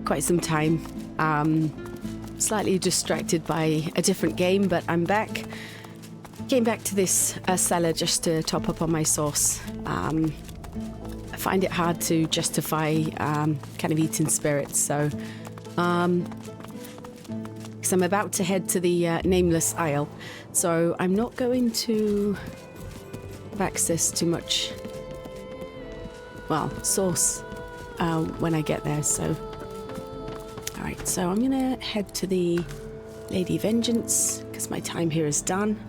quite some time. Slightly distracted by a different game, but I'm back. Came back to this cellar just to top up on my sauce. I find it hard to justify kind of eating spirits, so because I'm about to head to the Nameless aisle, so I'm not going to have access to much, well, sauce when I get there, so alright, so I'm gonna head to the Lady Vengeance because my time here is done.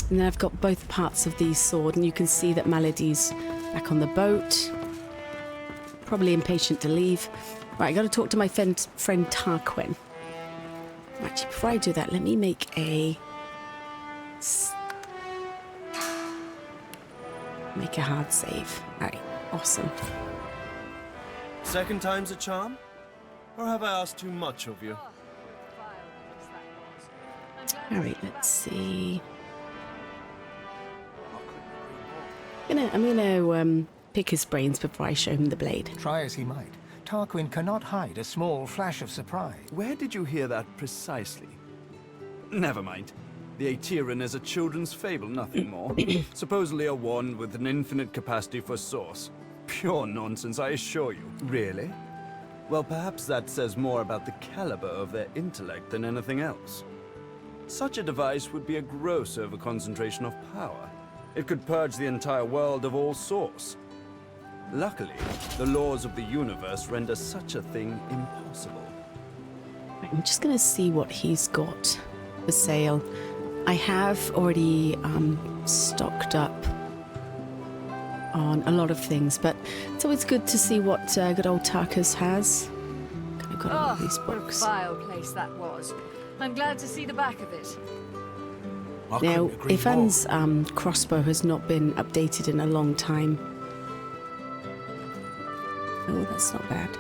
And then I've got both parts of the sword, and you can see that Melody's back on the boat. Probably impatient to leave. Right, I gotta talk to my friend Tarquin. Actually, before I do that, let me make a hard save. Alright, awesome. Second time's a charm? Or have I asked too much of you? Alright, let's see. I'm gonna pick his brains before I show him the blade. Try as he might, Tarquin cannot hide a small flash of surprise. Where did you hear that precisely? Never mind. The Aetherin is a children's fable, nothing more. Supposedly a wand with an infinite capacity for source. Pure nonsense, I assure you. Really? Well, perhaps that says more about the caliber of their intellect than anything else. Such a device would be a gross overconcentration of power. It could purge the entire world of all source. Luckily, the laws of the universe render such a thing impossible. I'm just gonna see what he's got for sale. I have already stocked up on a lot of things, but it's always good to see what good old Tarkus has. Kind of got all of these books. What a vile place that was. I'm glad to see the back of it. Now, Ivan's crossbow has not been updated in a long time. Oh, that's not bad.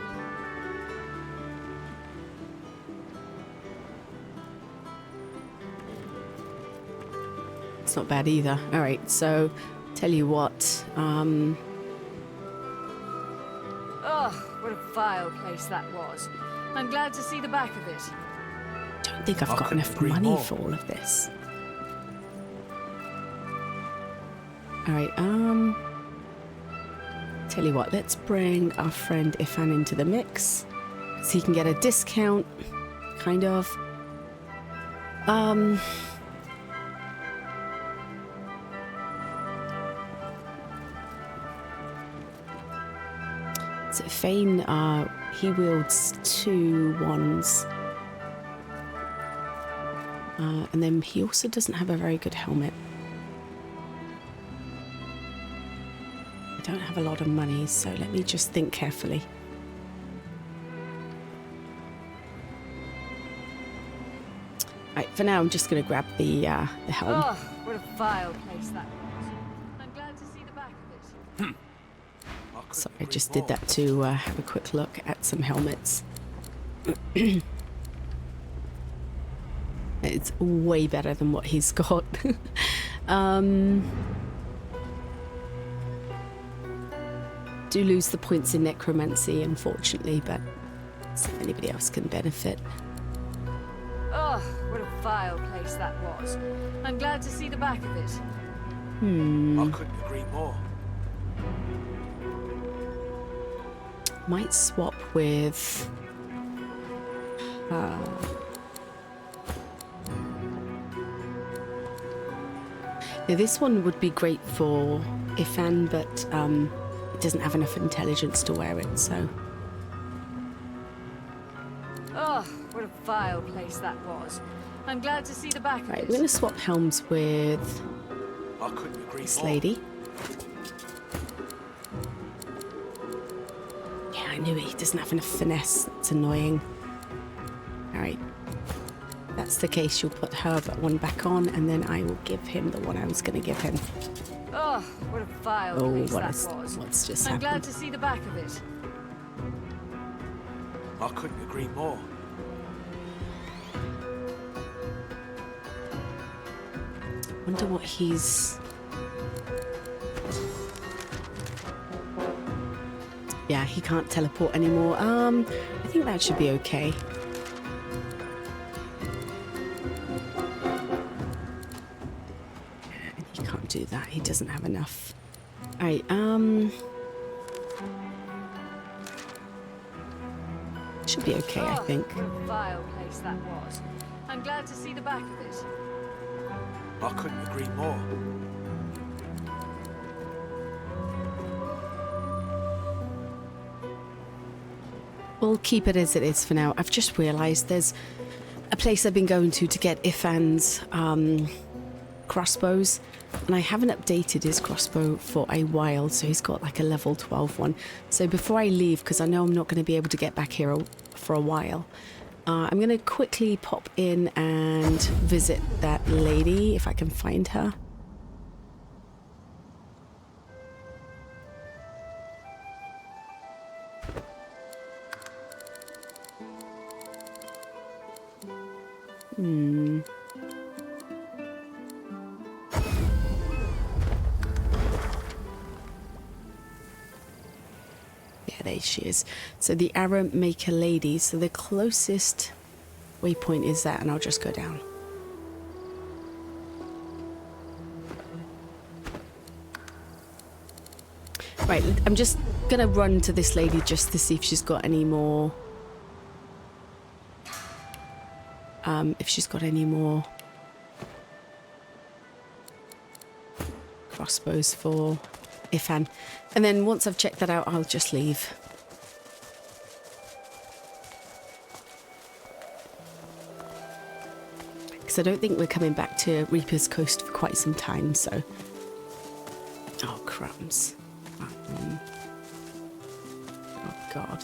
It's not bad either. Alright, so, tell you what, Ugh, what a vile place that was. I'm glad to see the back of it. I don't think I've got enough money for all of this. Alright, tell you what, let's bring our friend Ifan into the mix, so he can get a discount, kind of. So Fane, he wields 2 wands. And then he also doesn't have a very good helmet. I don't have a lot of money, so let me just think carefully. Right, for now I'm just going to grab the helm. Oh, what a vile place that was. I'm glad to see the back of it. So I just did that to have a quick look at some helmets. It's way better than what he's got. Do lose the points in necromancy, unfortunately, but see if anybody else can benefit. Oh, what a vile place that was. I'm glad to see the back of it. I couldn't agree more. Might swap with... Now this one would be great for Ifan, but it doesn't have enough intelligence to wear it, so... Oh, what a vile place that was. I'm glad to see the back of Right, it. we're going to swap helms with I couldn't agree this more. lady. Yeah, I knew it. He doesn't have enough finesse. That's annoying. Alright. If that's the case, you'll put her one back on, and then I will give him the one I was going to give him. Oh, what a vile place that was. What's just I'm happened? glad to see the back of it. I couldn't agree more. Wonder what he's... Yeah, he can't teleport anymore. I think that should be okay. He can't do that. He doesn't have enough. All right. Should be okay, I think. What a vile place that was. I'm glad to see the back of it. I couldn't agree more. We'll keep it as it is for now. I've just realised there's a place I've been going to get Ifan's crossbows, and I haven't updated his crossbow for a while, so he's got like a level 12 one. So before I leave, because I know I'm not going to be able to get back here for a while, I'm going to quickly pop in and visit that lady, if I can find her. Yeah, there she is. So the Arrow Maker lady. So the closest waypoint is that, and I'll just go down. Right, I'm just gonna run to this lady just to see if she's got any more. If she's got any more crossbows for Ifan. And then once I've checked that out, I'll just leave. Because I don't think we're coming back to Reaper's Coast for quite some time, so... Oh, crumbs. Oh, God.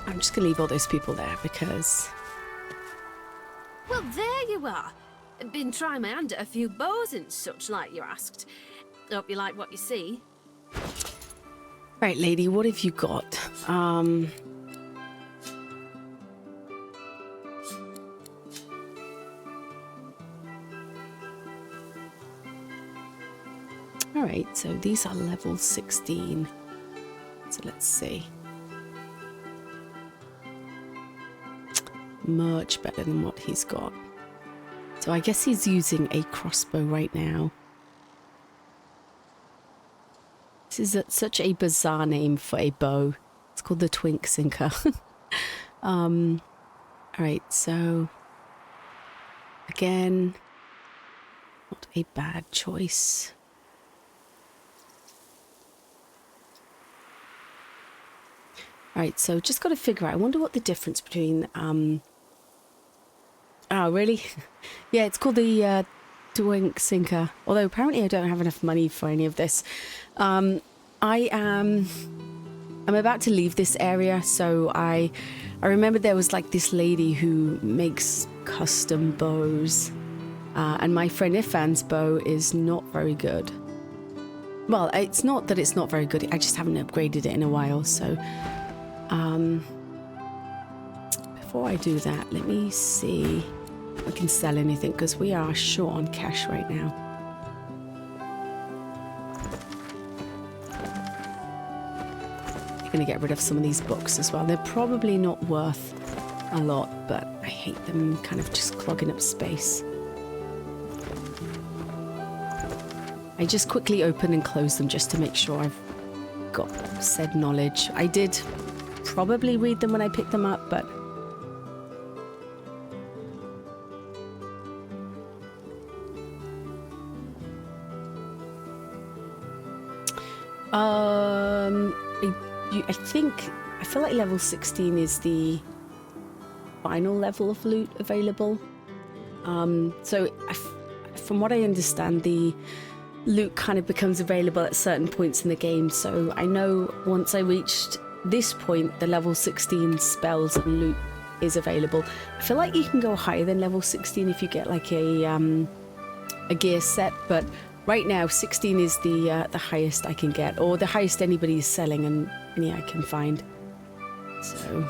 I'm just gonna leave all those people there because... Well, there you are. Been trying my hand at a few bows and such like you asked. Hope you like what you see. Right, lady, what have you got? Alright, so these are level 16. So let's see. Much better than what he's got. So I guess he's using a crossbow right now. This is such a bizarre name for a bow. It's called the Twink Sinker. Alright, so again, not a bad choice. Alright, so just got to figure out, I wonder what the difference between oh, really? Yeah, it's called the Twink Sinker. Although apparently I don't have enough money for any of this. I'm about to leave this area, so I remember there was like this lady who makes custom bows. And my friend Ifan's bow is not very good. Well, it's not that it's not very good, I just haven't upgraded it in a while, so... before I do that, let me see if I can sell anything, because we are short on cash right now. I'm going to get rid of some of these books as well. They're probably not worth a lot, but I hate them kind of just clogging up space. I just quickly open and close them just to make sure I've got said knowledge. I did probably read them when I picked them up, but I feel like level 16 is the final level of loot available. So from what I understand, the loot kind of becomes available at certain points in the game. So I know once I reached this point, the level 16 spells and loot is available. I feel like you can go higher than level 16 if you get like a gear set, but right now 16 is the highest I can get, or the highest anybody is selling, and any I can find. So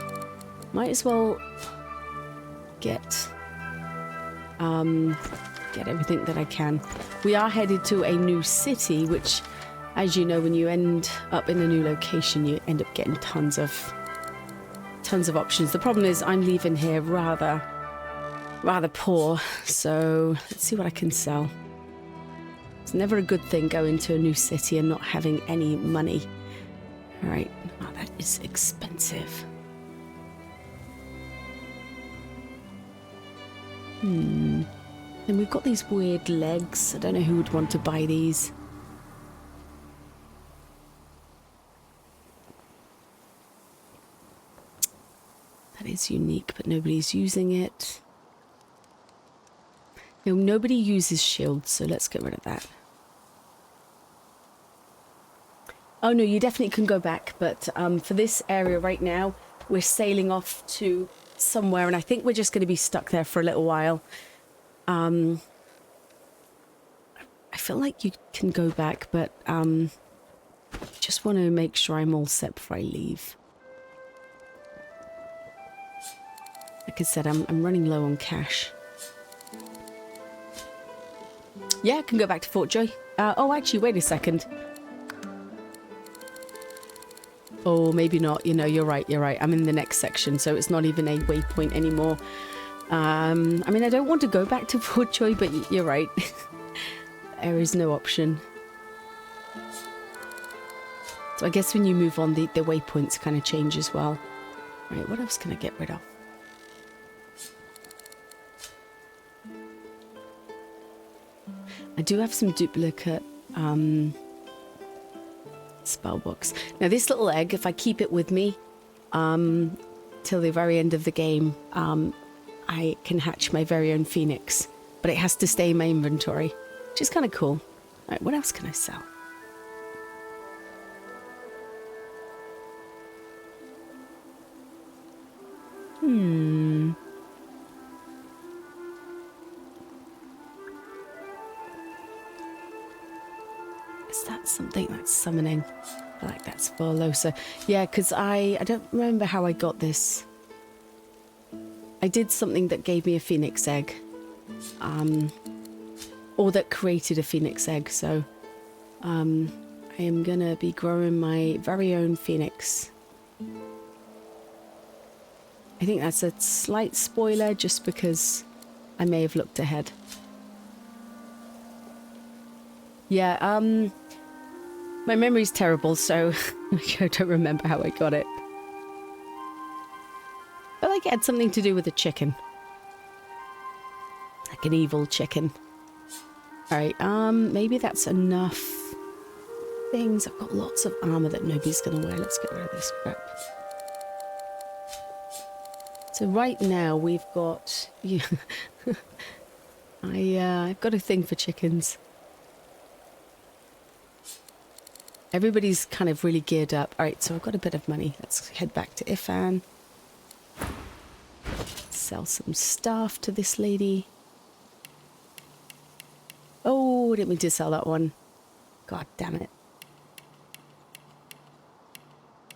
might as well get get everything that I can. We are headed to a new city, which, as you know, when you end up in a new location, you end up getting tons of options. The problem is I'm leaving here rather poor, so let's see what I can sell. It's never a good thing going to a new city and not having any money. All right. Oh, that is expensive. And we've got these weird legs. I don't know who would want to buy these. That is unique, but nobody's using it. No, nobody uses shields, so let's get rid of that. Oh no, you definitely can go back, but for this area right now, we're sailing off to somewhere, and I think we're just going to be stuck there for a little while. I feel like you can go back, but just want to make sure I'm all set before I leave. Like I said, I'm running low on cash. Yeah, I can go back to Fort Joy. Oh, actually, wait a second. Oh, maybe not. You know, you're right. I'm in the next section, so it's not even a waypoint anymore. I mean, I don't want to go back to Fort Joy, but you're right. There is no option. So I guess when you move on, the waypoints kind of change as well. Right, what else can I get rid of? I do have some duplicate spell books. Now this little egg, if I keep it with me till the very end of the game, I can hatch my very own phoenix, but it has to stay in my inventory, which is kind of cool. All right, what else can I sell? Is that something that's summoning? I feel like that's for Losa. Yeah, because I don't remember how I got this. I did something that gave me a phoenix egg. Or that created a phoenix egg, so I am gonna be growing my very own phoenix. I think that's a slight spoiler just because I may have looked ahead. Yeah, my memory's terrible, so I don't remember how I got it. But like it had something to do with a chicken. Like an evil chicken. Alright, maybe that's enough things. I've got lots of armor that nobody's gonna wear. Let's get rid of this crap. So right now we've got... Yeah, I've got a thing for chickens. Everybody's kind of really geared up. Alright, so I've got a bit of money. Let's head back to Fane. Sell some stuff to this lady. Oh, I didn't mean to sell that one. God damn it.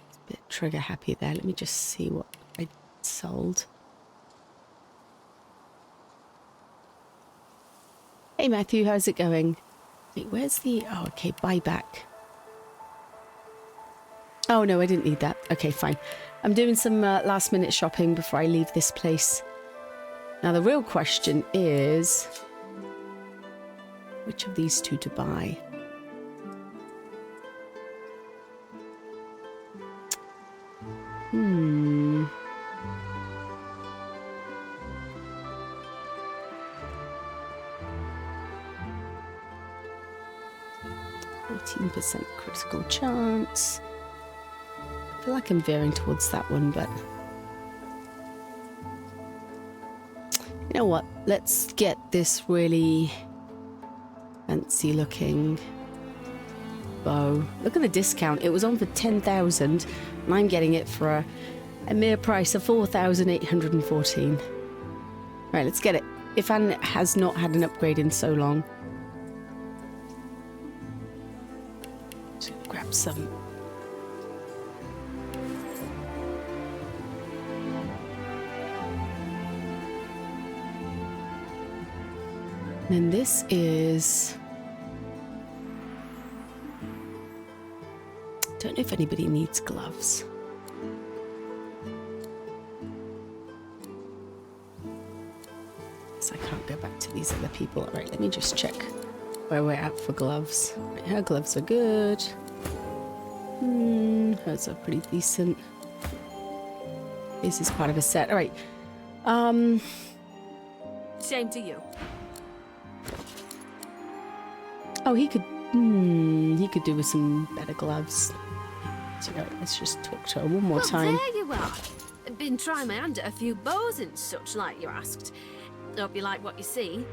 It's a bit trigger happy there. Let me just see what I sold. Hey Matthew, how's it going? Wait, where's the... Oh, okay, buyback. Oh no, I didn't need that. Okay, fine. I'm doing some last minute shopping before I leave this place. Now the real question is... which of these two to buy? Hmm. %, critical chance. I feel like I'm veering towards that one, but... You know what? Let's get this really fancy looking bow. Look at the discount. It was on for 10,000 and I'm getting it for a mere price of 4,814. Right, let's get it. Fane has not had an upgrade in so long. So grab some. And then this is... Don't know if anybody needs gloves. Guess I can't go back to these other people. All right, let me just check where we're at for gloves. Right, her gloves are good. Hers are pretty decent. This is part of a set. All right. Same to you. Oh, he could do with some better gloves. So let's just talk to her one more time. There you are. Been trying my hand at a few bows and such, like you asked. Hope you like what you see.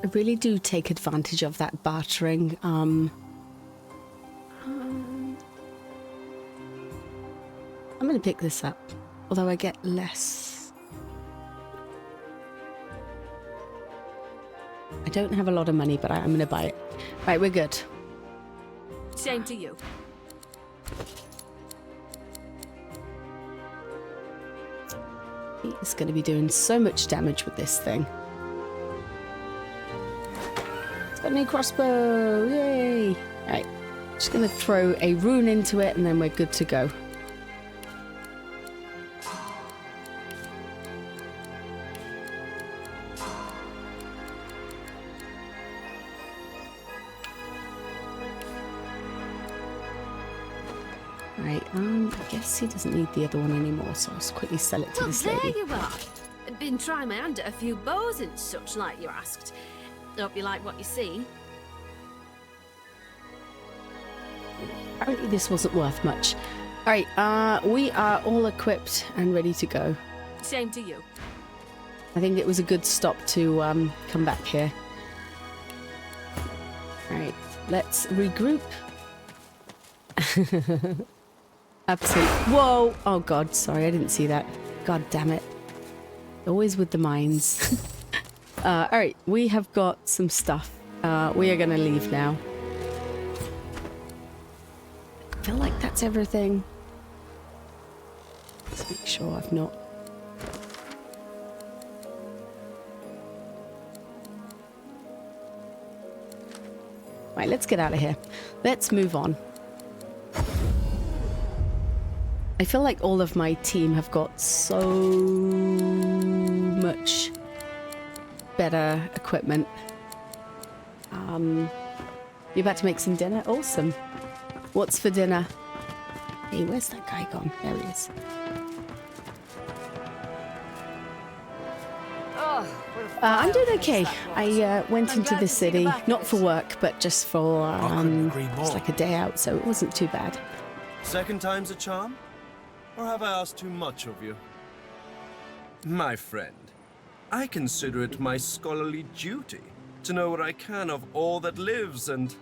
I really do take advantage of that bartering. I'm going to pick this up, although I get less. I don't have a lot of money, but I'm going to buy it. Right, we're good. Same to you. He's going to be doing so much damage with this thing. It's got a new crossbow! Yay! Right, just going to throw a rune into it, and then we're good to go. Right, I guess he doesn't need the other one anymore, so I'll just quickly sell it to this lady. There you are. Been trying my hand at a few bows and such, like you asked. Hope you like what you see. Apparently this wasn't worth much. Alright, we are all equipped and ready to go. Same to you. I think it was a good stop to come back here. Alright, let's regroup. Absolutely. Whoa! Oh god, sorry, I didn't see that. God damn it. Always with the mines. Alright, we have got some stuff. We are gonna leave now. I feel like that's everything. Let's make sure I've not... Right, let's get out of here. Let's move on. I feel like all of my team have got so much better equipment. You about to make some dinner? Awesome. What's for dinner? Hey, where's that guy gone? There he is. I'm doing okay. I went into the city, not for work, but just for just like a day out, so it wasn't too bad. Second time's a charm? Or have I asked too much of you? My friend, I consider it my scholarly duty to know what I can of all that lives and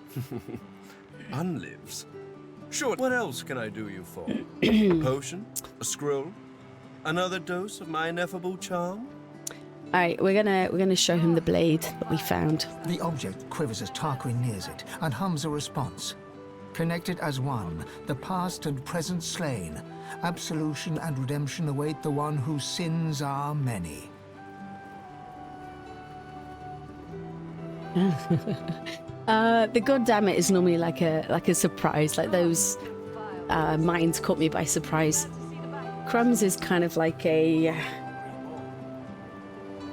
unlives. Sure, what else can I do you for? A potion? A scroll? Another dose of my ineffable charm? All right, we're gonna show him the blade that we found. The object quivers as Tarquin nears it and hums a response. Connected as one, the past and present slain, absolution and redemption await the one whose sins are many. The goddammit is normally like a surprise, like those mines caught me by surprise. Crumbs is kind of like a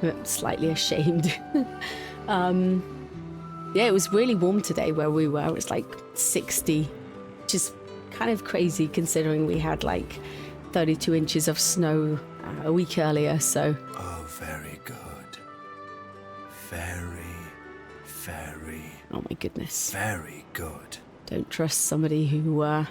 I'm slightly ashamed. Yeah, it was really warm today where we were. It was like 60, which is kind of crazy considering we had like 32 inches of snow a week earlier, so... Oh, very good. Very... Oh my goodness. Very good. Don't trust somebody who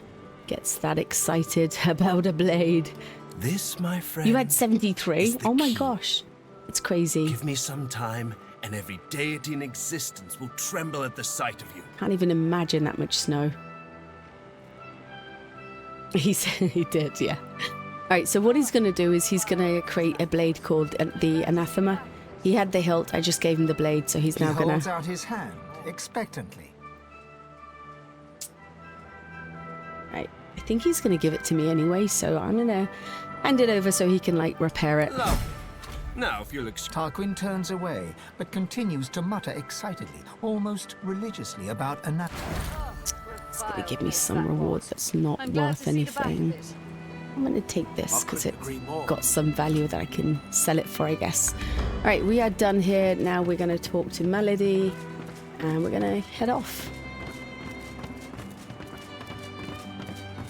gets that excited about a blade. This, my friend... You had 73? Oh my key. gosh. It's crazy. Give me some time, and every deity in existence will tremble at the sight of you. Can't even imagine that much snow. He did, yeah. All right, so what he's going to do is he's going to create a blade called the Anathema. He had the hilt, I just gave him the blade, so he's now going to... He holds out his hand, expectantly. Right, I think he's going to give it to me anyway, so I'm going to hand it over so he can, like, repair it. Lovely. Now, if you'll Tarquin turns away, but continues to mutter excitedly, almost religiously, about anatomy. It's going to give me some reward that's not I'm glad worth to see the back of anything. this. I'm going to take this because it's got some value that I can sell it for, I guess. All right, we are done here. Now we're going to talk to Melody and we're going to head off.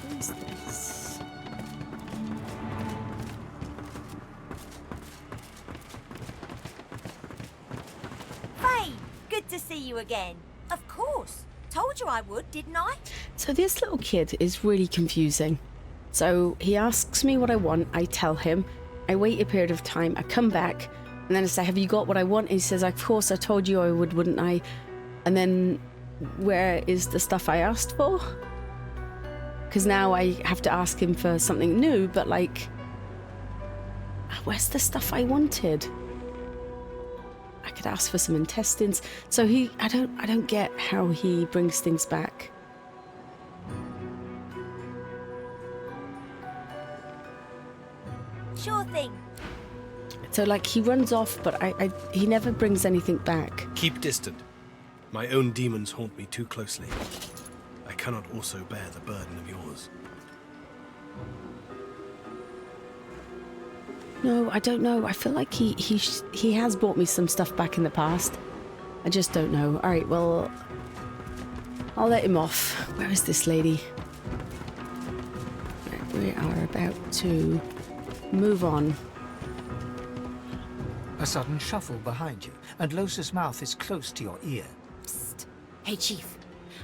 What is this? Fane, good to see you again. Of course. Told you I would, didn't I? So this little kid is really confusing. So he asks me what I want, I tell him, I wait a period of time, I come back, and then I say, have you got what I want? And he says, of course, I told you I would, wouldn't I? And then where is the stuff I asked for? Because now I have to ask him for something new, but like, where's the stuff I wanted? I could ask for some intestines. So I don't get how he brings things back. Sure thing. So like he runs off, but he never brings anything back. Keep distant. My own demons haunt me too closely. I cannot also bear the burden of yours. No, I don't know. I feel like he has brought me some stuff back in the past. I just don't know. All right, well, I'll let him off. Where is this lady? Right, we are about to move on. A sudden shuffle behind you, and Los's mouth is close to your ear. Psst. Hey, Chief.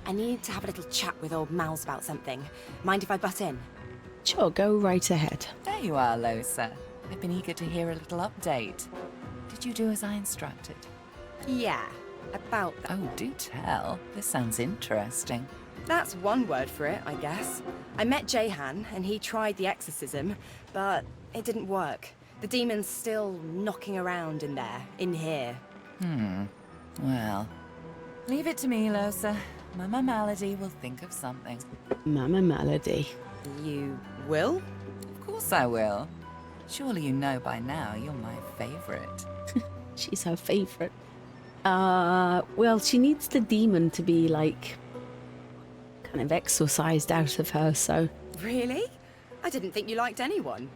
I need to have a little chat with old Mal's about something. Mind if I butt in? Sure, go right ahead. There you are, Losa. I've been eager to hear a little update. Did you do as I instructed? Yeah, about that. Oh, do tell. This sounds interesting. That's one word for it, I guess. I met Jahan, and he tried the exorcism, but it didn't work. The demon's still knocking around in there, in here. Well, leave it to me, Losa. Mama Malady will think of something. Mama Melody. You will? Of course I will. Surely you know by now you're my favorite. She's her favorite. Well, she needs the demon to be like kind of exorcised out of her, so. Really? I didn't think you liked anyone.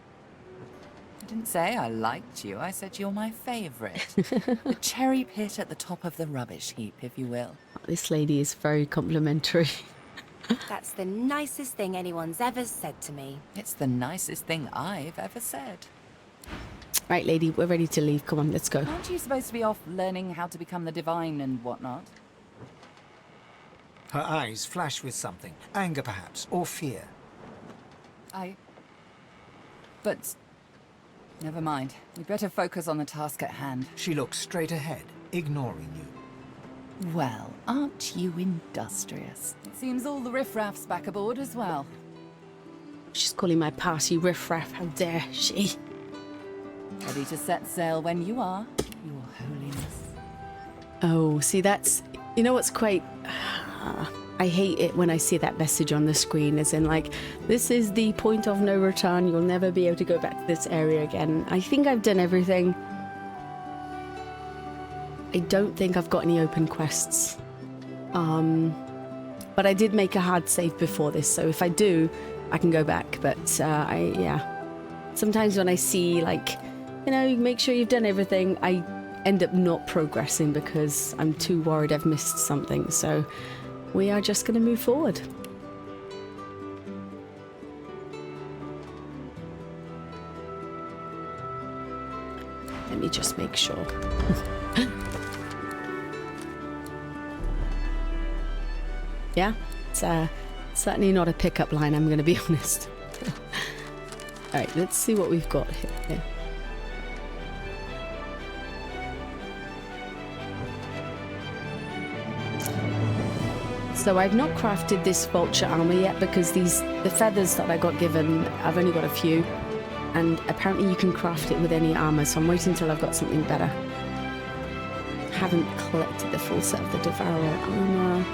I didn't say I liked you. I said you're my favorite. The cherry pit at the top of the rubbish heap, if you will. This lady is very complimentary. That's the nicest thing anyone's ever said to me. It's the nicest thing I've ever said. Right, lady, we're ready to leave. Come on, let's go. Aren't you supposed to be off learning how to become the divine and whatnot? Her eyes flash with something, anger perhaps, or fear. But never mind. We'd better focus on the task at hand. She looks straight ahead, ignoring you. Well, aren't you industrious? It seems all the riffraff's back aboard as well. She's calling my party riffraff. How dare she? Ready to set sail when you are, Your Holiness. Oh, see, that's... You know what's quite... I hate it when I see that message on the screen, as in like, this is the point of no return. You'll never be able to go back to this area again. I think I've done everything. I don't think I've got any open quests. But I did make a hard save before this, so if I do, I can go back. But yeah. Sometimes when I see like, you know, make sure you've done everything, I end up not progressing because I'm too worried I've missed something. So we are just going to move forward. Let me just make sure. Yeah, it's certainly not a pickup line, I'm going to be honest. All right, let's see what we've got here. So I've not crafted this vulture armor yet because the feathers that I got given, I've only got a few, and apparently you can craft it with any armor, so I'm waiting until I've got something better. Haven't collected the full set of the Devourer armor.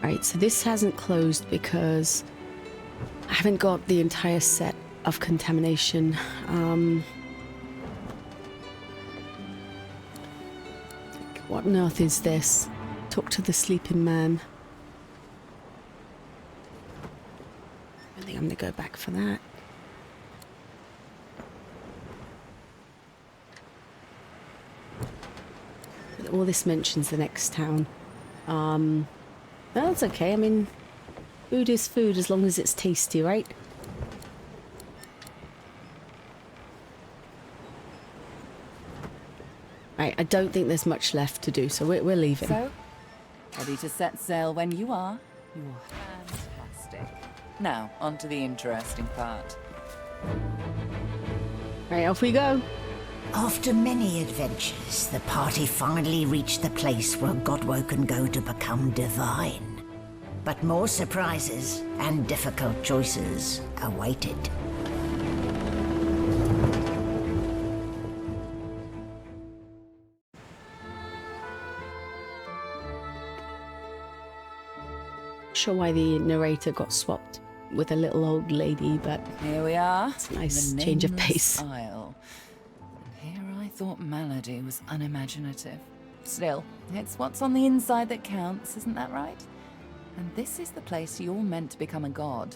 Right, so this hasn't closed because I haven't got the entire set of contamination. What on earth is this? Talk to the sleeping man. I think I'm gonna go back for that. All this mentions the next town. Well, that's okay. I mean, food is food as long as it's tasty, right? Right, I don't think there's much left to do, so we're leaving. So, ready to set sail when you are. You're fantastic. Now, on to the interesting part. Right, off we go. After many adventures, the party finally reached the place where Godwo can go to become divine. But more surprises and difficult choices awaited. Sure why the narrator got swapped with a little old lady, but here we are. It's a nice the change of Nameless pace. Isle. Here I thought Melody was unimaginative. Still, it's what's on the inside that counts, isn't that right? And this is the place you're meant to become a god.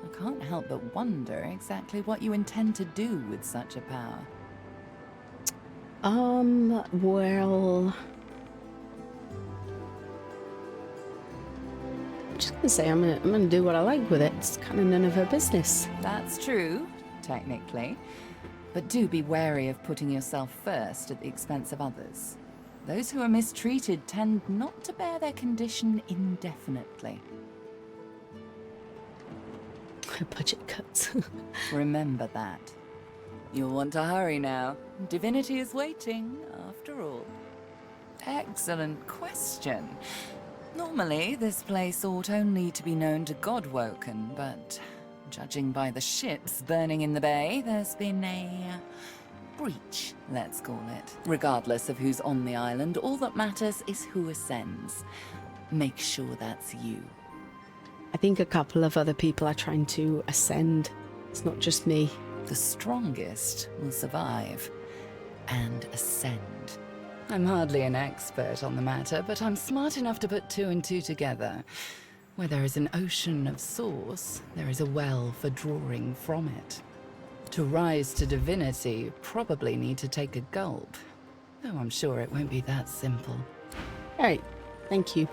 I can't help but wonder exactly what you intend to do with such a power. Well... I'm just gonna say I'm gonna do what I like with it. It's kind of none of her business. That's true, technically. But do be wary of putting yourself first at the expense of others. Those who are mistreated tend not to bear their condition indefinitely. Budget cuts. Remember that. You'll want to hurry now. Divinity is waiting, after all. Excellent question. Normally, this place ought only to be known to Godwoken, but judging by the ships burning in the bay, there's been a breach, let's call it. Regardless of who's on the island, all that matters is who ascends. Make sure that's you. I think a couple of other people are trying to ascend. It's not just me. The strongest will survive and ascend. I'm hardly an expert on the matter, but I'm smart enough to put two and two together. Where there is an ocean of source, there is a well for drawing from it. To rise to divinity, you probably need to take a gulp. Though I'm sure it won't be that simple. Alright, thank you.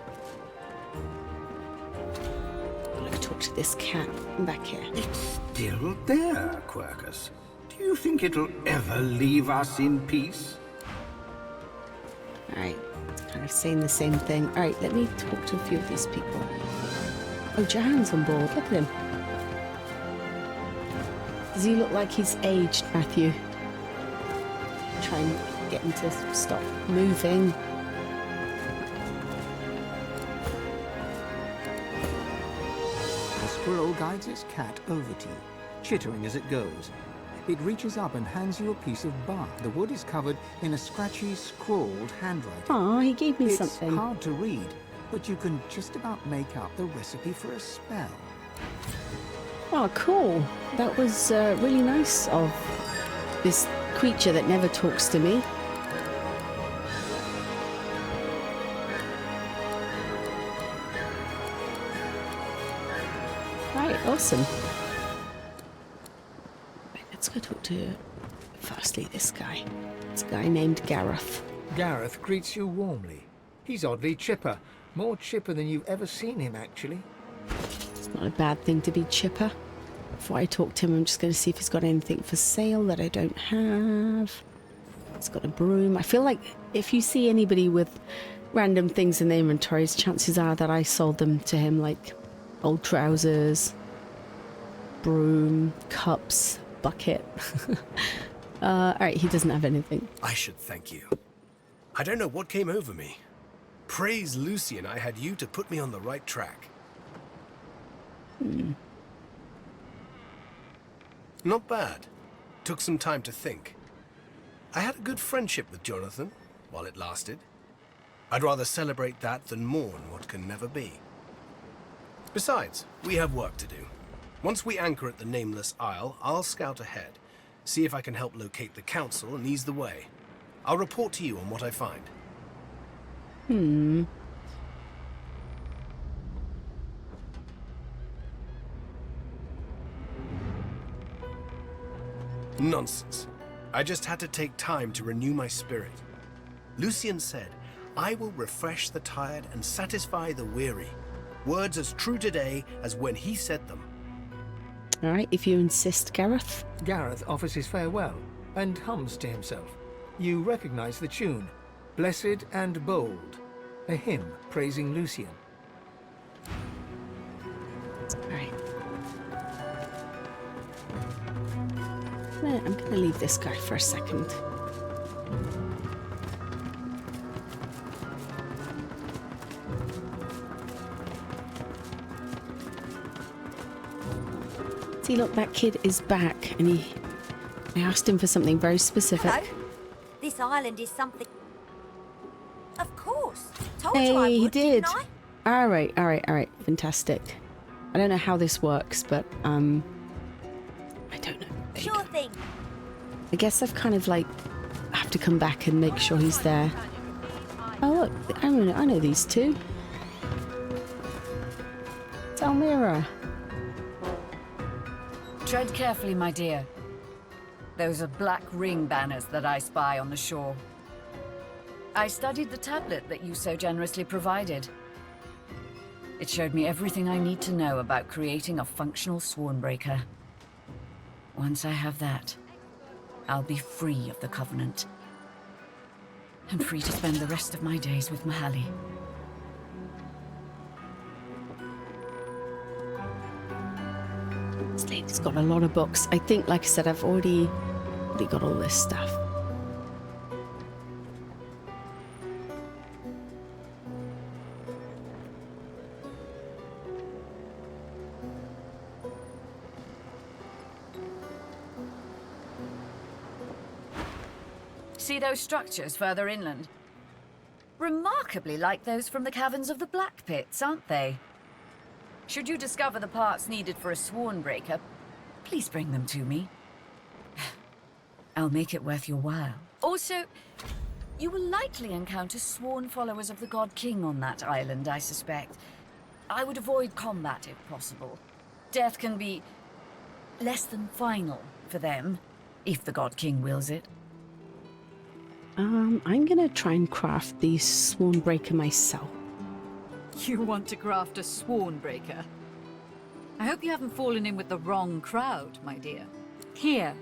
I'll go talk to this cat. I'm back here. It's still there, Quercus. Do you think it'll ever leave us in peace? Alright, it's kind of saying the same thing. Alright, let me talk to a few of these people. Oh, Jahan's on board. Look at him. Does he look like he's aged, Matthew? Try and get him to stop moving. The squirrel guides its cat over to you, chittering as it goes. It reaches up and hands you a piece of bark. The wood is covered in a scratchy, scrawled handwriting. Aw, he gave me It's something. hard to read, but you can just about make out the recipe for a spell. Oh, cool. That was really nice of this creature that never talks to me. Right, awesome. Right, let's go talk to, firstly, this guy. This guy named Gareth. Gareth greets you warmly. He's oddly chipper. More chipper than you've ever seen him, actually. It's not a bad thing to be chipper. Before I talk to him, I'm just going to see if he's got anything for sale that I don't have. He's got a broom. I feel like if you see anybody with random things in their inventories, chances are that I sold them to him, like old trousers, broom, cups, bucket. Alright, he doesn't have anything. I should thank you. I don't know what came over me. Praise Lucian, I had you to put me on the right track. Not bad. Took some time to think. I had a good friendship with Jonathan, while it lasted. I'd rather celebrate that than mourn what can never be. Besides, we have work to do. Once we anchor at the Nameless Isle, I'll scout ahead, see if I can help locate the Council and ease the way. I'll report to you on what I find. Nonsense. I just had to take time to renew my spirit. Lucian said, I will refresh the tired and satisfy the weary. Words as true today as when he said them. All right, if you insist, Gareth. Gareth offers his farewell and hums to himself. You recognize the tune, Blessed and Bold, a hymn praising Lucian. All right. I'm going to leave this guy for a second. See, look, that kid is back, and I asked him for something very specific. Hello. This island is something... Of course. Told Hey, you I would, he did. didn't All right. Fantastic. I don't know how this works, but, I don't know. I? Sure thing. I guess I've kind of, like, have to come back and make sure he's there. Oh, look, I know these two. It's Almira. Tread carefully, my dear. Those are black ring banners that I spy on the shore. I studied the tablet that you so generously provided. It showed me everything I need to know about creating a functional Swornbreaker. Once I have that, I'll be free of the Covenant. And free to spend the rest of my days with Mahali. This lady's got a lot of books. I think, like I said, I've already got all this stuff. See those structures further inland? Remarkably like those from the caverns of the Black Pits, aren't they? Should you discover the parts needed for a Swornbreaker, please bring them to me. I'll make it worth your while. Also, you will likely encounter sworn followers of the God King on that island, I suspect. I would avoid combat if possible. Death can be less than final for them, if the God King wills it. I'm gonna try and craft the Swornbreaker myself. You want to craft a Swornbreaker? I hope you haven't fallen in with the wrong crowd, my dear. Here,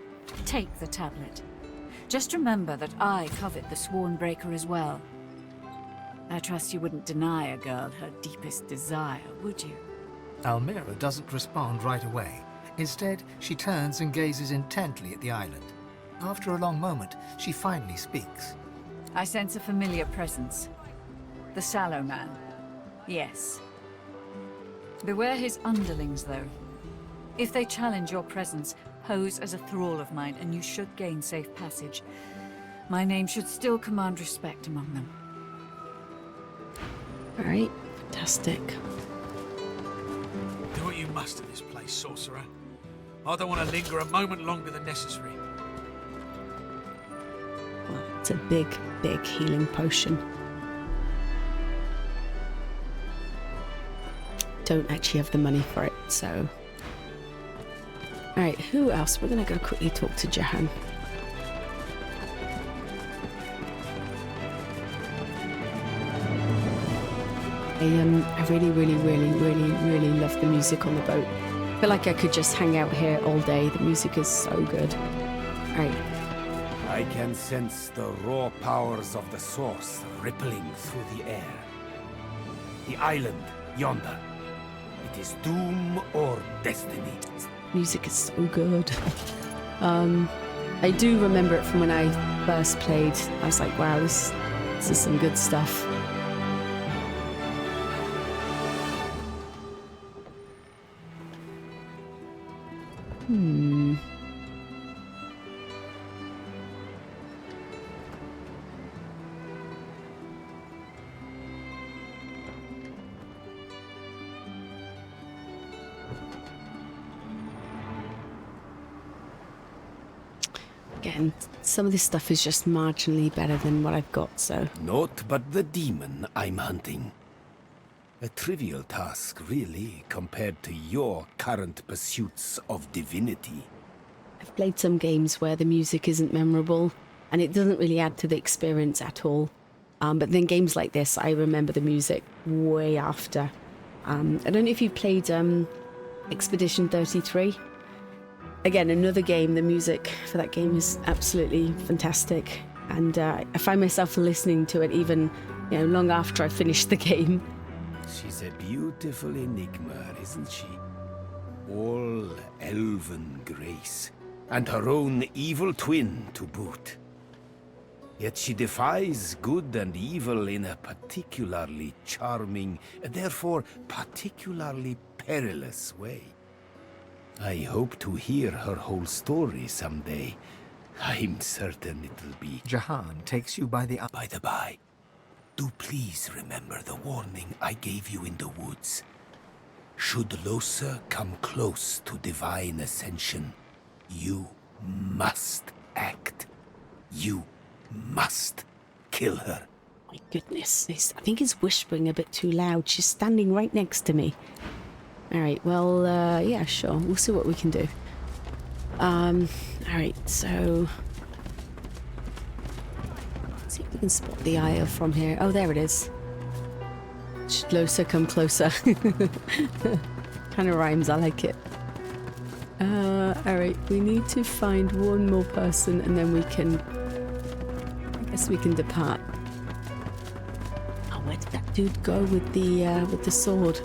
take the tablet. Just remember that I covet the Swornbreaker as well. I trust you wouldn't deny a girl her deepest desire, would you? Almira doesn't respond right away. Instead, she turns and gazes intently at the island. After a long moment, she finally speaks. I sense a familiar presence. The Sallow Man. Yes. Beware his underlings, though. If they challenge your presence, pose as a thrall of mine, and you should gain safe passage. My name should still command respect among them. All right, fantastic. Do what you must in this place, sorcerer. I don't want to linger a moment longer than necessary. Well, it's a big, big healing potion. Don't actually have the money for it, so... Alright, who else? We're gonna go quickly talk to Jahan. I really, really, really, really, really love the music on the boat. I feel like I could just hang out here all day. The music is so good. Alright. I can sense the raw powers of the source rippling through the air. The island yonder. It is doom or destiny. Music is so good. I do remember it from when I first played. I was like, wow, this is some good stuff. again, some of this stuff is just marginally better than what I've got, so... Naught but the demon I'm hunting. A trivial task, really, compared to your current pursuits of divinity. I've played some games where the music isn't memorable, and it doesn't really add to the experience at all. But then games like this, I remember the music way after. I don't know if you've played Expedition 33. Again, another game, the music for that game is absolutely fantastic. And I find myself listening to it even, long after I finished the game. She's a beautiful enigma, isn't she? All elven grace, and her own evil twin to boot. Yet she defies good and evil in a particularly charming, and therefore particularly perilous way. I hope to hear her whole story someday. I'm certain it'll be... Jahan takes you by the arm. By the by, do please remember the warning I gave you in the woods. Should Lohse come close to divine ascension, you must act. You must kill her. My goodness, I think he's whispering a bit too loud. She's standing right next to me. Alright, well, yeah, sure. We'll see what we can do. Alright, so... let's see if we can spot the Isle from here. Oh, there it is. Should Lohse come closer? Kind of rhymes, I like it. Alright, we need to find one more person and then we can... I guess we can depart. Oh, where did that dude go with the sword?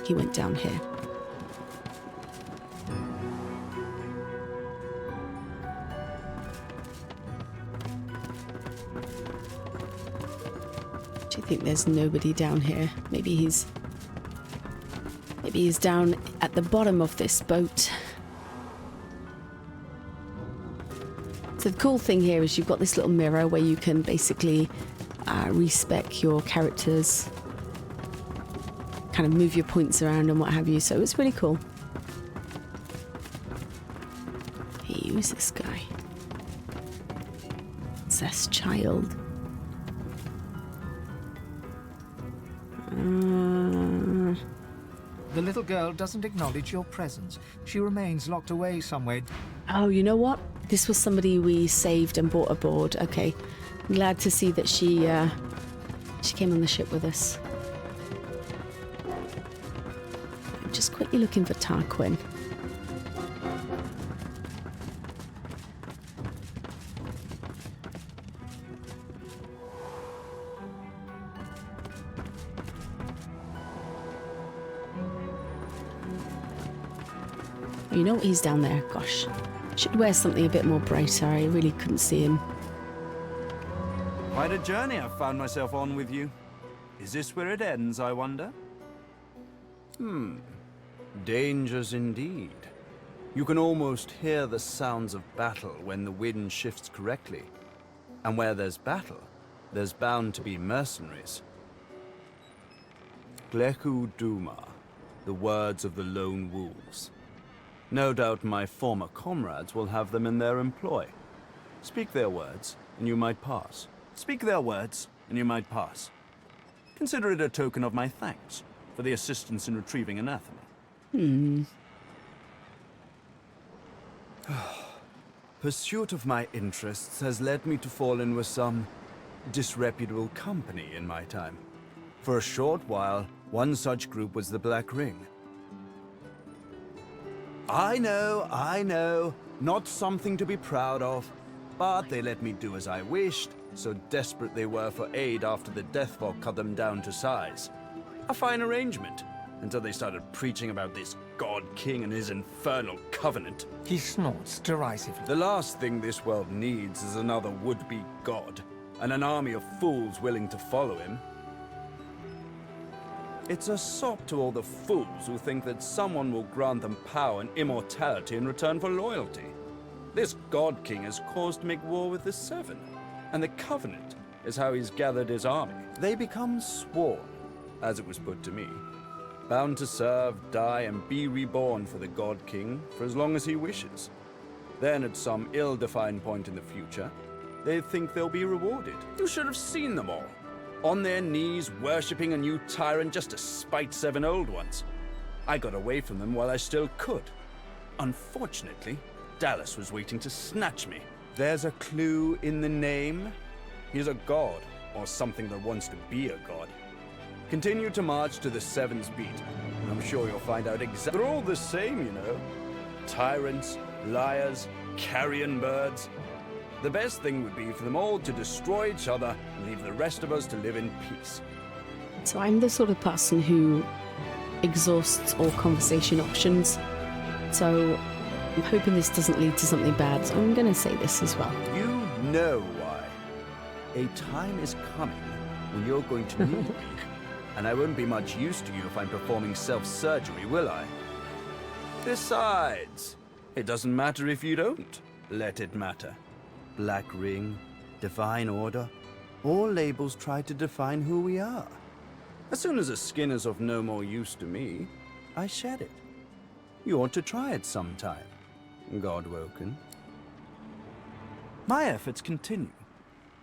He went down here. Do you think there's nobody down here? Maybe he's down at the bottom of this boat. So the cool thing here is you've got this little mirror where you can basically respec your characters, kind of move your points around and what have you, so it's really cool. Hey, who's this guy? Princess Child. The little girl doesn't acknowledge your presence. She remains locked away somewhere. Oh, you know what? This was somebody we saved and brought aboard. Okay. I'm glad to see that she came on the ship with us. I'm just quickly looking for Tarquin. You know what? He's down there. Gosh. Should wear something a bit more brighter. I really couldn't see him. Quite a journey I've found myself on with you. Is this where it ends, I wonder? Dangers indeed. You can almost hear the sounds of battle when the wind shifts correctly. And where there's battle, there's bound to be mercenaries. Gleku Duma, the words of the lone wolves. No doubt my former comrades will have them in their employ. Speak their words, and you might pass. Speak their words, and you might pass. Consider it a token of my thanks for the assistance in retrieving anathema. Pursuit of my interests has led me to fall in with some disreputable company in my time. For a short while, one such group was the Black Ring. I know, not something to be proud of, but they let me do as I wished, so desperate they were for aid after the Deathfall cut them down to size. A fine arrangement, until they started preaching about this God King and his infernal covenant. He snorts derisively. The last thing this world needs is another would-be god, and an army of fools willing to follow him. It's a sop to all the fools who think that someone will grant them power and immortality in return for loyalty. This God King has caused to make war with the Seven, and the Covenant is how he's gathered his army. They become sworn, as it was put to me. bound to serve, die, and be reborn for the God King for as long as he wishes. Then, at some ill-defined point in the future, they think they'll be rewarded. You should have seen them all. On their knees, worshipping a new tyrant just to spite 7 old ones. I got away from them while I still could. Unfortunately, Dallas was waiting to snatch me. There's a clue in the name. He's a god, or something that wants to be a god. Continue to march to the Seven's Beat, and I'm sure you'll find out exactly. They're all the same, you know. Tyrants, liars, carrion birds. The best thing would be for them all to destroy each other and leave the rest of us to live in peace. So I'm the sort of person who exhausts all conversation options. So I'm hoping this doesn't lead to something bad. So I'm going to say this as well. You know why. A time is coming when you're going to need me. And I won't be much use to you if I'm performing self-surgery, will I? Besides, it doesn't matter if you don't let it matter. Black Ring, Divine Order, all labels try to define who we are. As soon as a skin is of no more use to me, I shed it. You ought to try it sometime, God-woken. My efforts continue.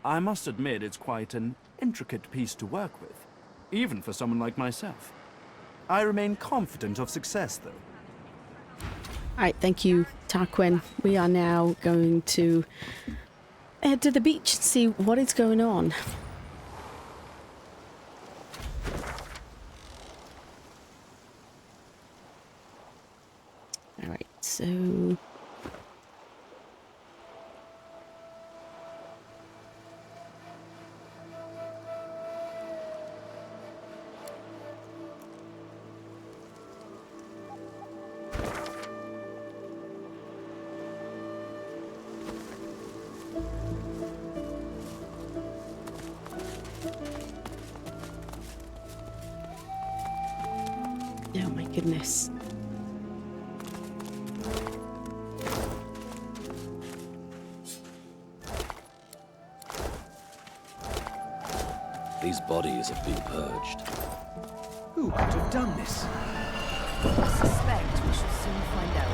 I must admit it's quite an intricate piece to work with, even for someone like myself. I remain confident of success, though. Alright, thank you, Tarquin. We are now going to head to the beach and see what is going on. Alright, so... oh my goodness. These bodies have been purged. Who could have done this? I suspect we shall soon find out.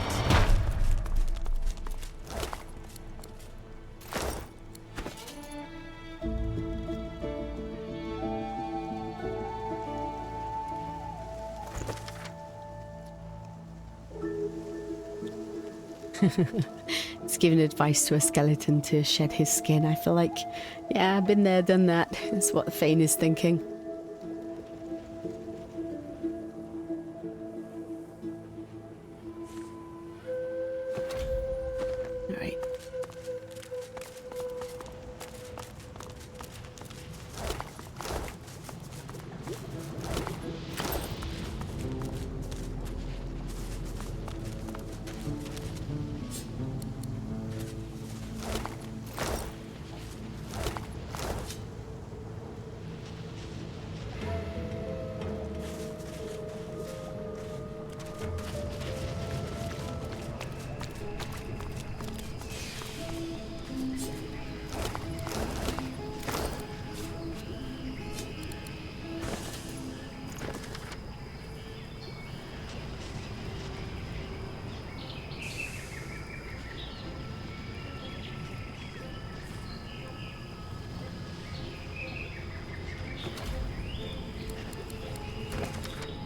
It's giving advice to a skeleton to shed his skin. I feel like, yeah, I've been there, done that. It's what Fane is thinking. Alright.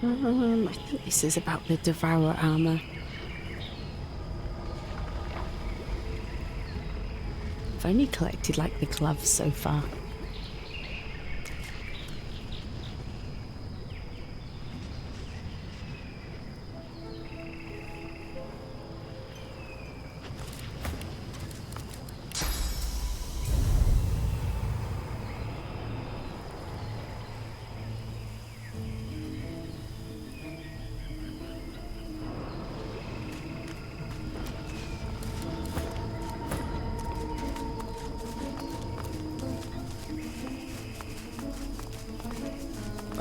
I think this is about the Devourer armor. I've only collected like the gloves so far.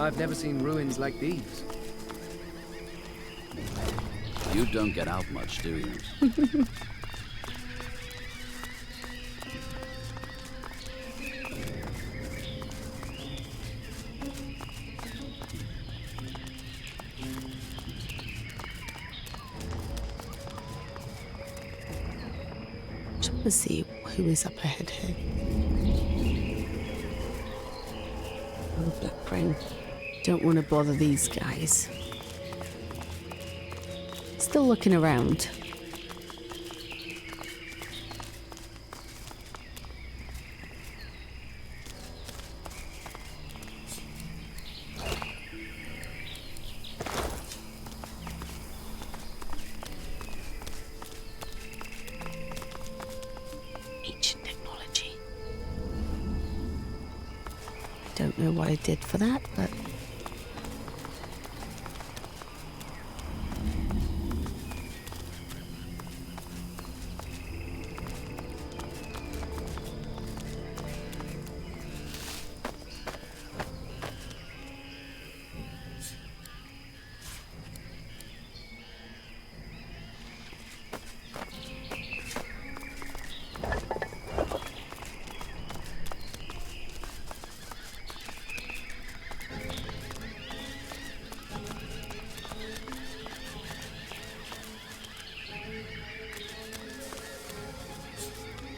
I've never seen ruins like these. You don't get out much, do you? to see who is up ahead here. Oh, Black Ring. Don't want to bother these guys. Still looking around. Ancient technology. I don't know what I did for that, but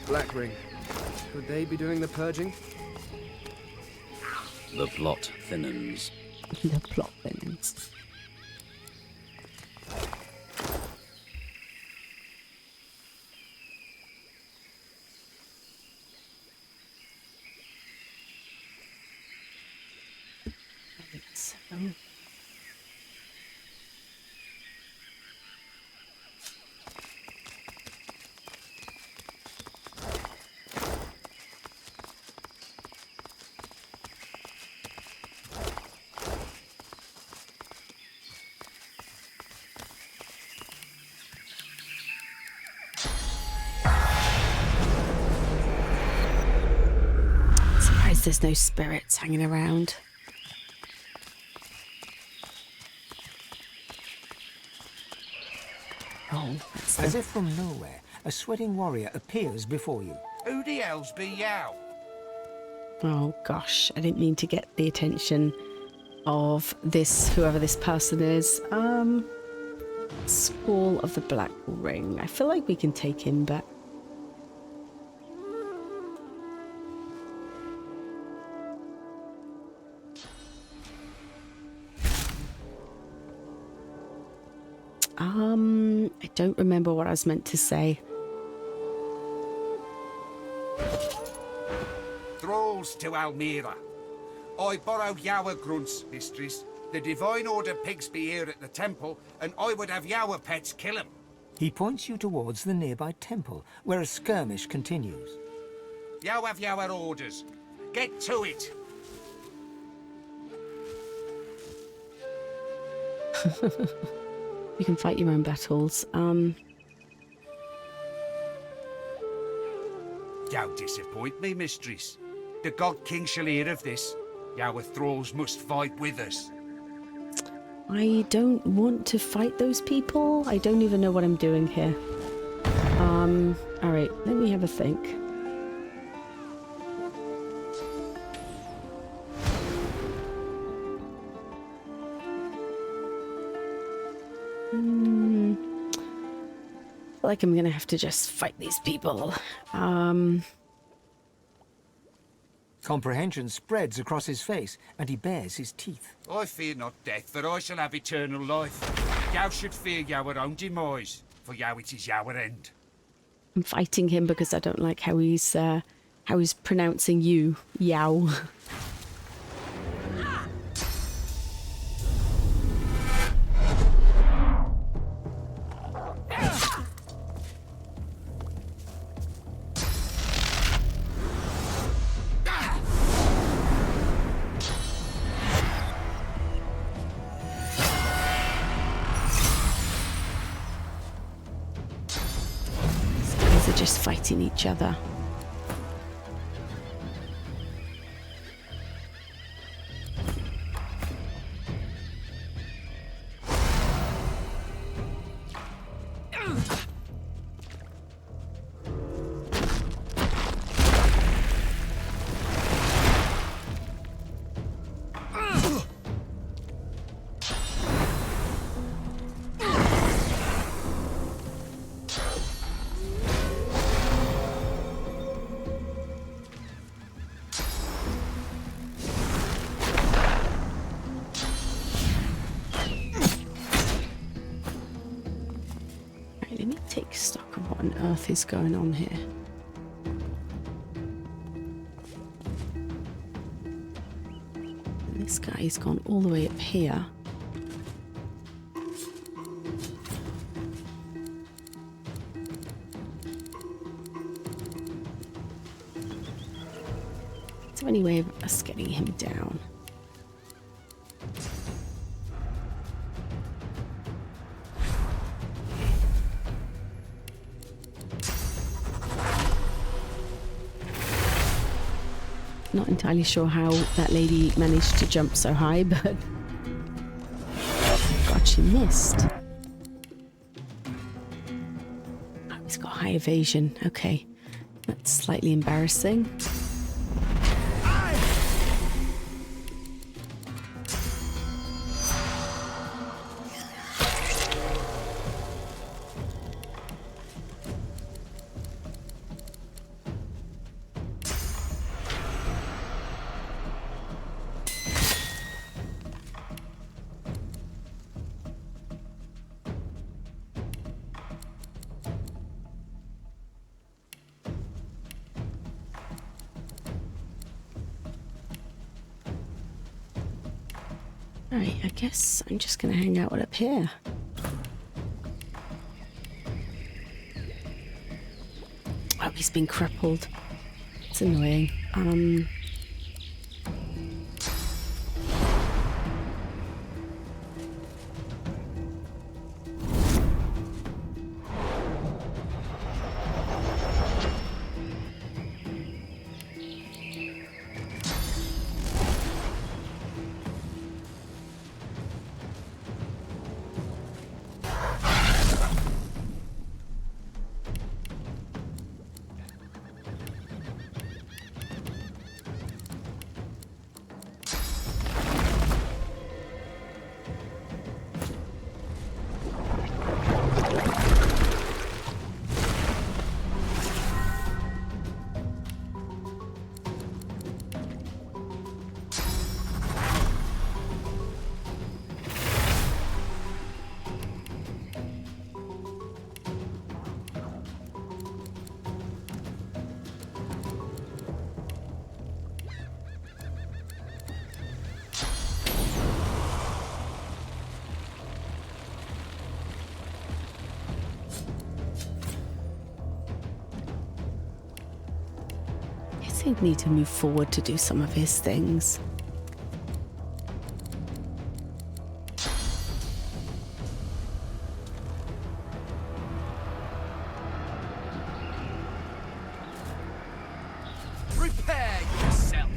Black Ring. Could they be doing the purging? The plot thinnens. the plot thinnens. There's no spirits hanging around. Oh, that's As if from nowhere, a sweating warrior appears before you. Who the hell's be yow? Oh gosh, I didn't mean to get the attention of this, whoever this person is. Squall of the Black Ring. I feel like we can take him back. I don't remember what I was meant to say. Thralls to Almira. I borrow Yawa grunts, mistress. The Divine Order pigs be here at the temple, and I would have Yawa pets kill 'em. He points you towards the nearby temple, where a skirmish continues. Yow have Yawa orders. Get to it. You can fight your own battles. Yow disappoint me, mistress. The God King shall hear of this. Yawa thralls must fight with us. I don't want to fight those people. I don't even know what I'm doing here. Alright, let me have a think. I feel like I'm gonna have to just fight these people. Comprehension spreads across his face, and he bares his teeth. I fear not death, for I shall have eternal life. Yow should fear your own demise, for yow it is your end. I'm fighting him because I don't like how he's pronouncing you, Yow. Just fighting each other. take stock of what on earth is going on here. And this guy's gone all the way up here. Is there any way of us getting him down? Not entirely sure how that lady managed to jump so high, but God, she missed. Oh, he's got high evasion. Okay, that's slightly embarrassing. Right, I guess I'm just gonna hang out up here. Oh, he's been crippled. It's annoying. He'd need to move forward to do some of his things. Prepare yourself.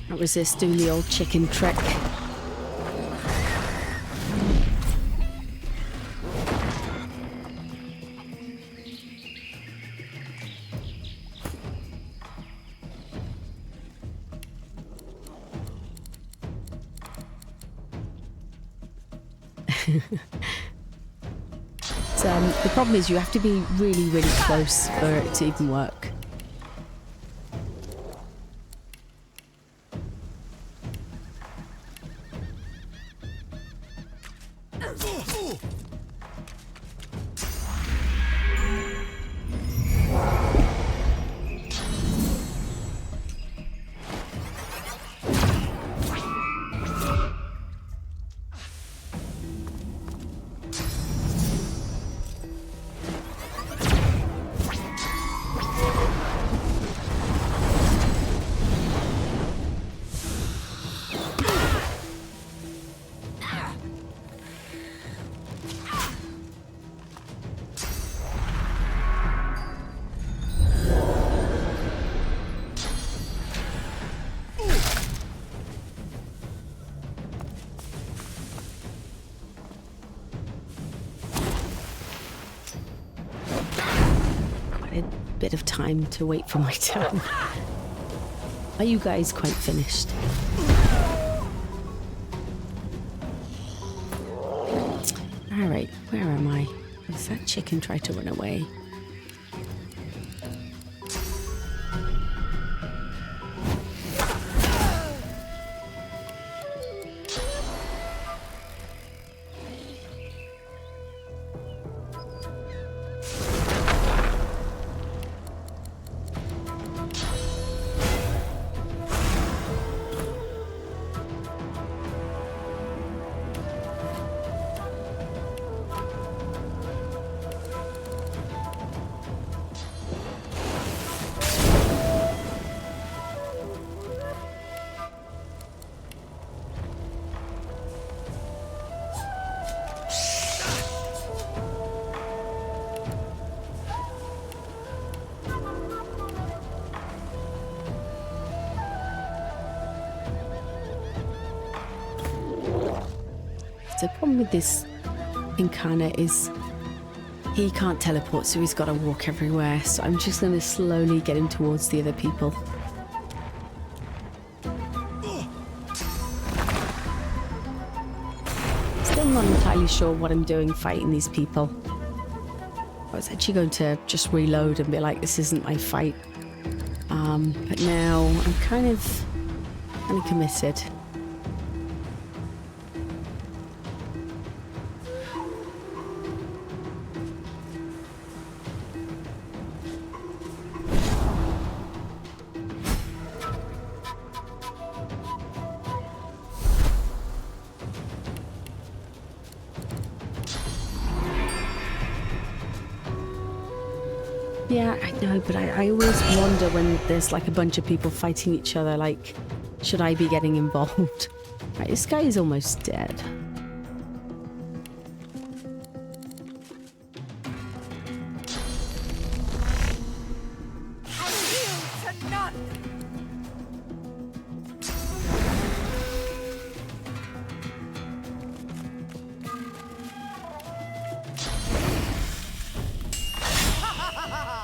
Not resist doing the old chicken trick. The problem is you have to be really, really close for it to even work. a bit of time to wait for my turn. Are you guys quite finished? Alright, where am I? Does that chicken try to run away? The problem with this Incarnate is he can't teleport, so he's got to walk everywhere. So I'm just going to slowly get him towards the other people. Still not entirely sure what I'm doing fighting these people. I was actually going to just reload and be like, this isn't my fight. But now I'm kind of committed. Yeah, I know, but I always wonder when there's like a bunch of people fighting each other, like, should I be getting involved? Right, this guy is almost dead.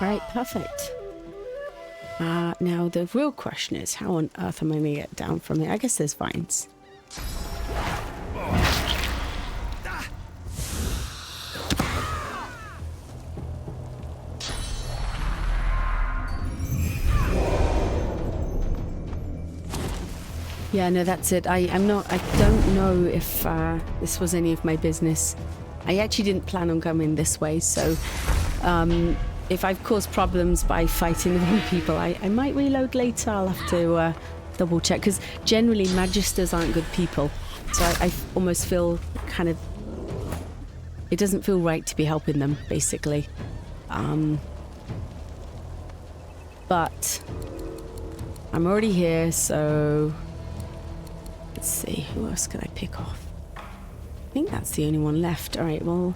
Right, perfect. Now the real question is, how on earth am I going to get down from here? I guess there's vines. Yeah, no, that's it. I don't know if this was any of my business. I actually didn't plan on coming this way, so if I've caused problems by fighting the wrong people, I might reload later. I'll have to double check, because generally magisters aren't good people. So I almost feel kind of... It doesn't feel right to be helping them, basically. But I'm already here, so... Let's see, who else can I pick off? I think that's the only one left. All right, well...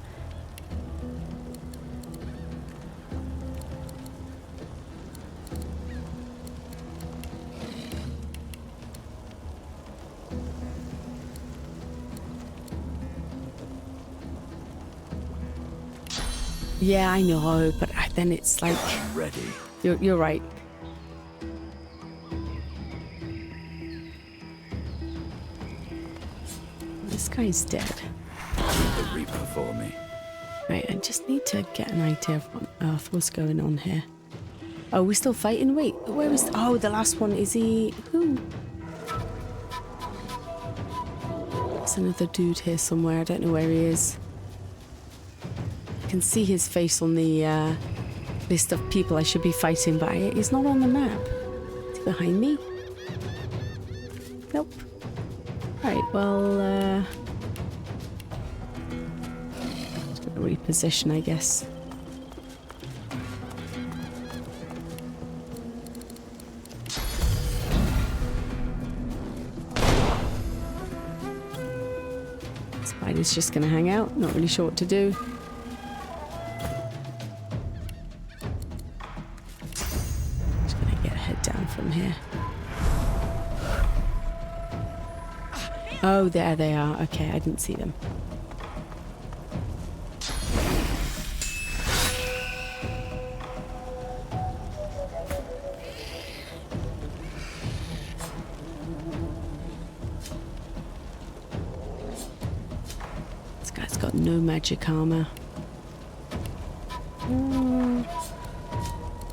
Yeah, I know, but then it's like... I'm ready. You're right. This guy's dead. The Reaper for me. Right, I just need to get an idea of what on earth was going on here. Oh, we're still fighting? Wait, where is... Oh, the last one. Is he... Who? There's another dude here somewhere. I don't know where he is. I can see his face on the list of people I should be fighting, but he's not on the map. Is he behind me? Nope. Right, well, just gonna reposition, I guess. Spider's just gonna hang out, not really sure what to do. Just gonna get a head down from here. Oh, there they are. Okay, I didn't see them. no magic armor.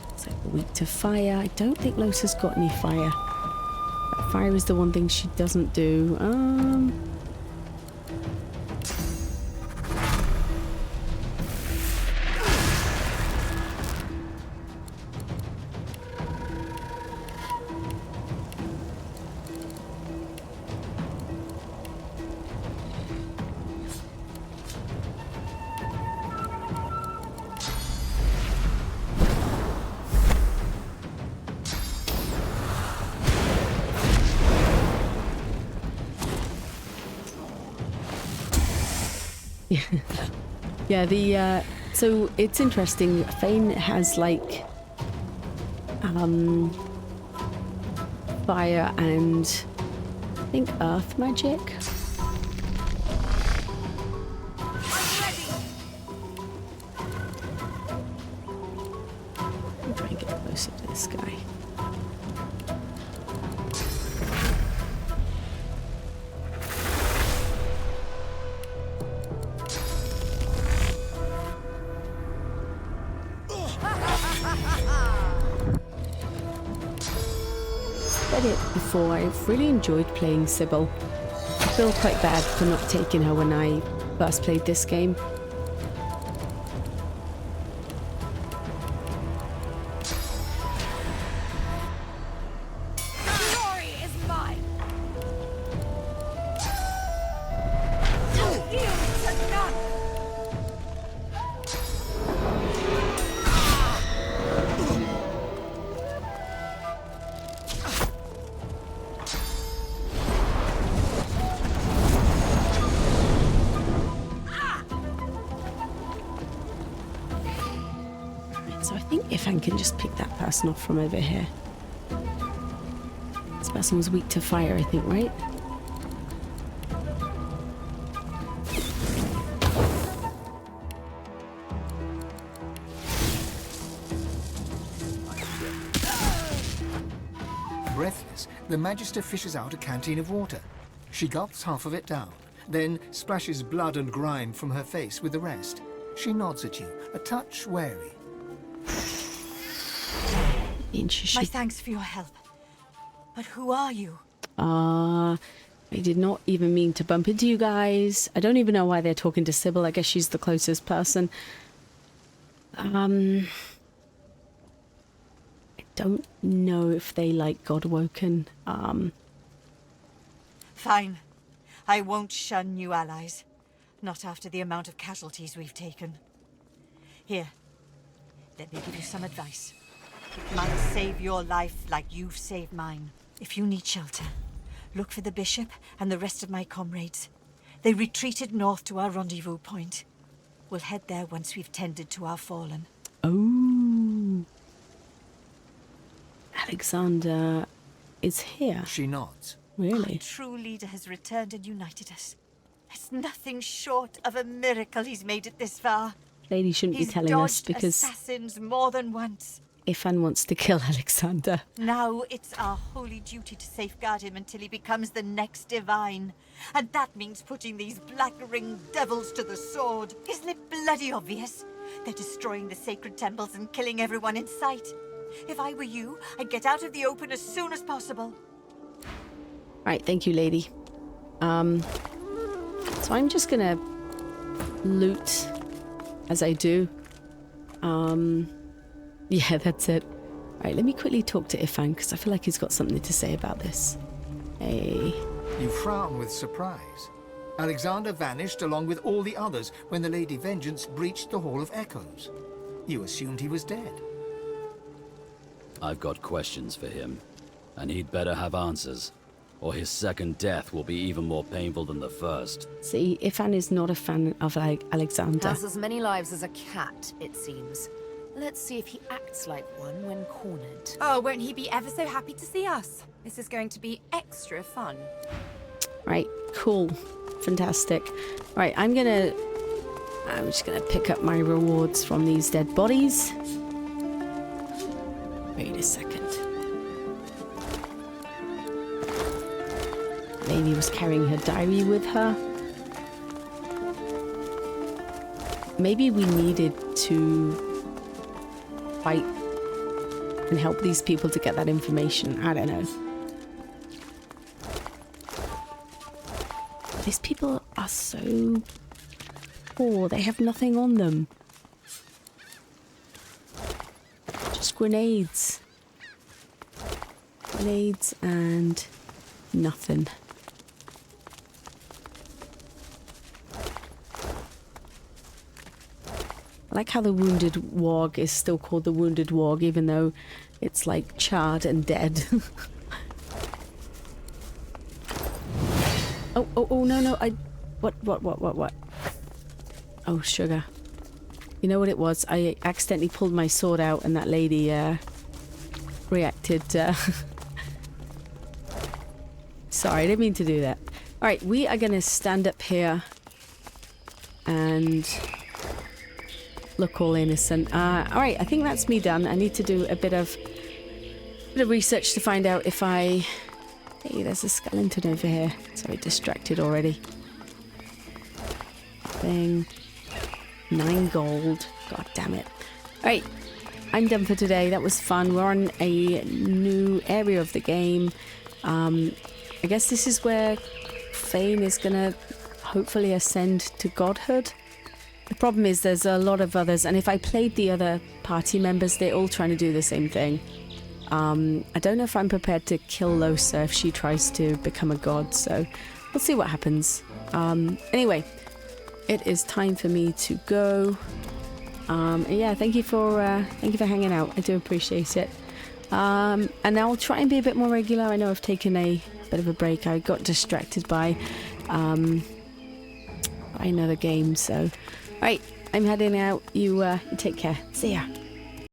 It's like weak to fire. I don't think Losa's got any fire. Fire is the one thing she doesn't do. Yeah, so it's interesting. Fane has like fire and I think earth magic. I'm trying to get closer to this guy. Before, I've really enjoyed playing Sybil. I feel quite bad for not taking her when I first played this game. Glory is mine. Yield to none. So I think Fane can just pick that person off from over here. This person was weak to fire, I think, right? Breathless, the Magister fishes out a canteen of water. She gulps half of it down, then splashes blood and grime from her face with the rest. She nods at you, a touch wary. My thanks for your help. But who are you? I did not even mean to bump into you guys. I don't even know why they're talking to Sybil. I guess she's the closest person. I don't know if they like Godwoken. Fine. I won't shun new allies. Not after the amount of casualties we've taken. Here, let me give you some advice. It might save your life like you've saved mine. If you need shelter, look for the Bishop and the rest of my comrades. They retreated north to our rendezvous point. We'll head there once we've tended to our fallen. Oh. Alexander is here. She nods. Really? Our true leader has returned and united us. It's nothing short of a miracle he's made it this far. Lady shouldn't be telling us because assassins more than once. Fane wants to kill Alexander. Now it's our holy duty to safeguard him until he becomes the next divine. And that means putting these black-ringed devils to the sword. Isn't it bloody obvious? They're destroying the sacred temples and killing everyone in sight. If I were you, I'd get out of the open as soon as possible. Right, thank you, lady. So I'm just gonna loot as I do. Yeah, that's it. Alright, let me quickly talk to Fane because I feel like he's got something to say about this. Hey. You frown with surprise. Alexander vanished along with all the others when the Lady Vengeance breached the Hall of Echoes. You assumed he was dead. I've got questions for him, and he'd better have answers, or his second death will be even more painful than the first. See, Fane is not a fan of Alexander. Has as many lives as a cat, it seems. Let's see if he acts like one when cornered. Oh, won't he be ever so happy to see us? This is going to be extra fun. Right, cool. Fantastic. Right, I'm just gonna pick up my rewards from these dead bodies. Wait a second. Lady was carrying her diary with her. maybe we needed to fight and help these people to get that information. I don't know. These people are so poor. They have nothing on them. Just grenades. Grenades and nothing. I like how the Wounded Warg is still called the Wounded Warg, even though it's like charred and dead. Oh, no, what? Oh, sugar. You know what it was? I accidentally pulled my sword out and that lady, reacted, Sorry, I didn't mean to do that. Alright, we are gonna stand up here and look all innocent. Alright, I think that's me done. I need to do a bit of research to find out if I... Hey, there's a skeleton over here. Sorry, distracted already. Thing. 9 gold. God damn it. Alright, I'm done for today. That was fun. We're on a new area of the game. I guess this is where Fane is gonna hopefully ascend to godhood. The problem is there's a lot of others, and if I played the other party members, they're all trying to do the same thing. I don't know if I'm prepared to kill Losa if she tries to become a god, so we'll see what happens. Anyway, it is time for me to go. Yeah, thank you for hanging out. I do appreciate it. And I'll try and be a bit more regular. I know I've taken a bit of a break. I got distracted by another game. So, all right, I'm heading out. You take care. See ya.